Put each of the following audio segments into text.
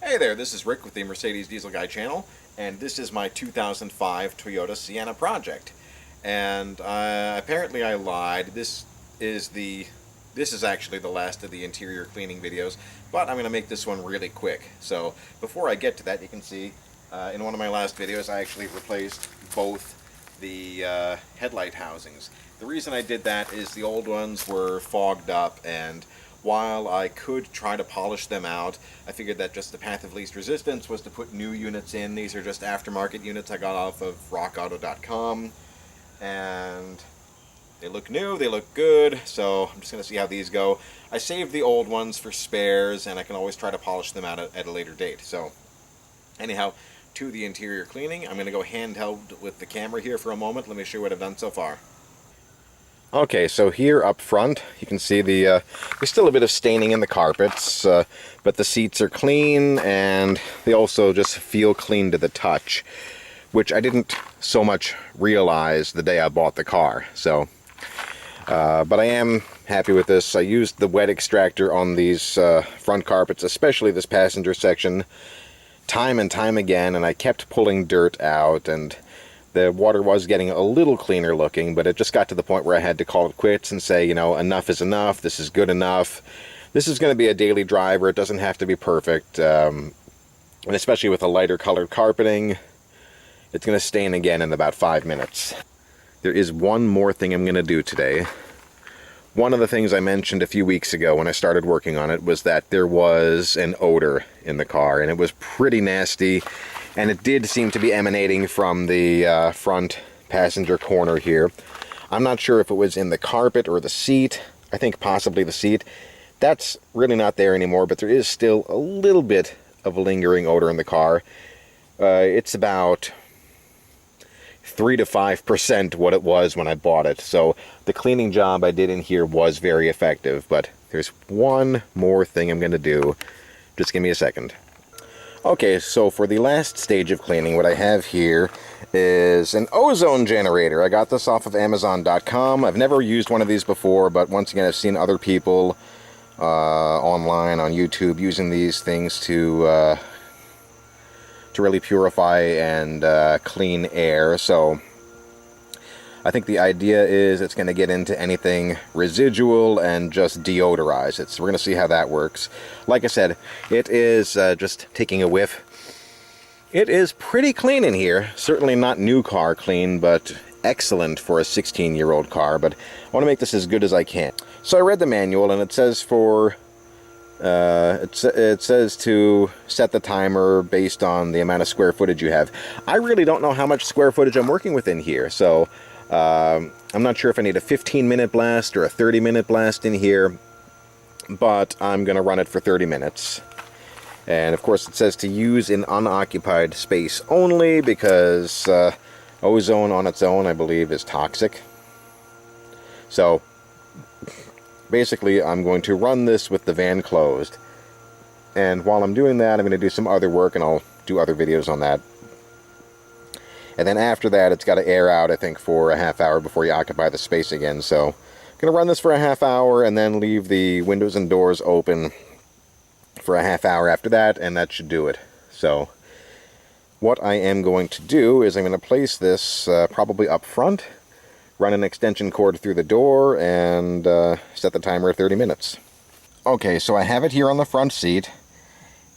Hey there, this is Rick with the Mercedes Diesel Guy channel, and this is my 2005 Toyota Sienna project. And apparently I lied. This is actually the last of the interior cleaning videos, but I'm going to make this one really quick. So before I get to that, you can see in one of my last videos I actually replaced both the headlight housings. The reason I did that is the old ones were fogged up, and while I could try to polish them out, I figured that just the path of least resistance was to put new units in. These are just aftermarket units I got off of rockauto.com, and they look new, they look good, so I'm just going to see how these go. I saved the old ones for spares, and I can always try to polish them out at a later date. So anyhow, to the interior cleaning. I'm going to go handheld with the camera here for a moment. Let me show you what I've done so far. Okay, so here up front, you can see there's still a bit of staining in the carpets, but the seats are clean, and they also just feel clean to the touch, which I didn't so much realize the day I bought the car. So, but I am happy with this. I used the wet extractor on these front carpets, especially this passenger section, time and time again, and I kept pulling dirt out, and the water was getting a little cleaner looking, but it just got to the point where I had to call it quits and say, you know, enough is enough, this is good enough. This is going to be a daily driver, it doesn't have to be perfect, and especially with a lighter colored carpeting, it's going to stain again in about 5 minutes. There is one more thing I'm going to do today. One of the things I mentioned a few weeks ago when I started working on it was that there was an odor in the car, and it was pretty nasty. And it did seem to be emanating from the front passenger corner here. I'm not sure if it was in the carpet or the seat. I think possibly the seat. That's really not there anymore, but there is still a little bit of a lingering odor in the car. It's about 3 to 5% what it was when I bought it. So the cleaning job I did in here was very effective, but there's one more thing I'm going to do. Just give me a second. Okay, so for the last stage of cleaning, what I have here is an ozone generator. I got this off of Amazon.com. I've never used one of these before, but once again, I've seen other people online on YouTube using these things to really purify and clean air. So I think the idea is it's going to get into anything residual and just deodorize it. So we're going to see how that works. Like I said, it is just taking a whiff. It is pretty clean in here. Certainly not new car clean, but excellent for a 16-year-old car. But I want to make this as good as I can. So I read the manual, and it says it says to set the timer based on the amount of square footage you have. I really don't know how much square footage I'm working with in here, so I'm not sure if I need a 15-minute blast or a 30-minute blast in here, but I'm going to run it for 30 minutes. And of course it says to use in unoccupied space only, because ozone on its own, I believe, is toxic. So basically I'm going to run this with the van closed, and while I'm doing that I'm going to do some other work, and I'll do other videos on that. And then after that, it's got to air out, I think, for a half hour before you occupy the space again. So I'm going to run this for a half hour and then leave the windows and doors open for a half hour after that, and that should do it. So what I am going to do is I'm going to place this probably up front, run an extension cord through the door, and set the timer at 30 minutes. Okay, so I have it here on the front seat,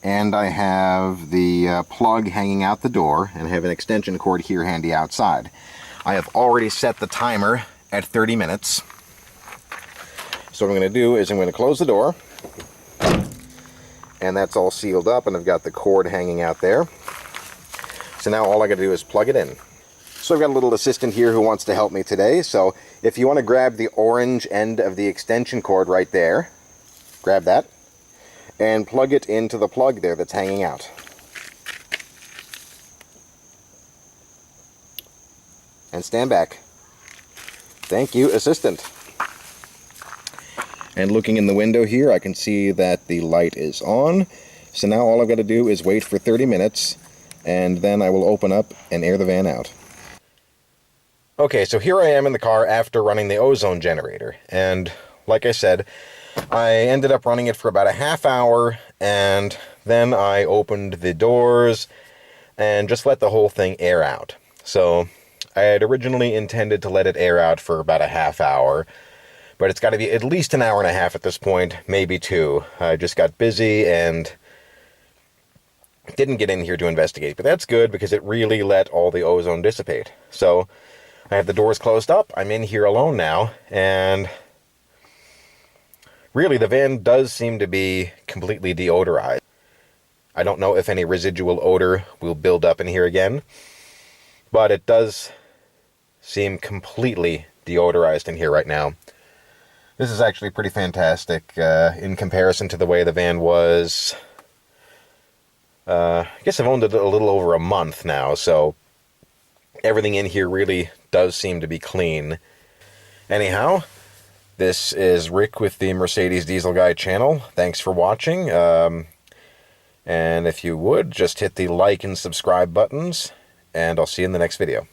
and I have the plug hanging out the door, and I have an extension cord here handy outside. I have already set the timer at 30 minutes. So what I'm going to do is I'm going to close the door, and that's all sealed up, and I've got the cord hanging out there. So now all I got to do is plug it in. So I've got a little assistant here who wants to help me today. So if you want to grab the orange end of the extension cord right there, grab that, and plug it into the plug there that's hanging out. And stand back. Thank you, assistant. And looking in the window here, I can see that the light is on. So now all I've got to do is wait for 30 minutes, and then I will open up and air the van out. Okay, so here I am in the car after running the ozone generator, and like I said, I ended up running it for about a half hour, and Then I opened the doors and just let the whole thing air out. So I had originally intended to let it air out for about a half hour, but it's got to be at least an hour and a half at this point, maybe 2. I just got busy and didn't get in here to investigate, but that's good because it really let all the ozone dissipate. So I have the doors closed up, I'm in here alone now, and really the van does seem to be completely deodorized. I don't know if any residual odor will build up in here again, but it does seem completely deodorized in here right now. This is actually pretty fantastic in comparison to the way the van was. I guess I've owned it a little over a month now, so everything in here really does seem to be clean. Anyhow, this is Rick with the Mercedes Diesel Guy channel. Thanks for watching. And if you would, just hit the like and subscribe buttons, and I'll see you in the next video.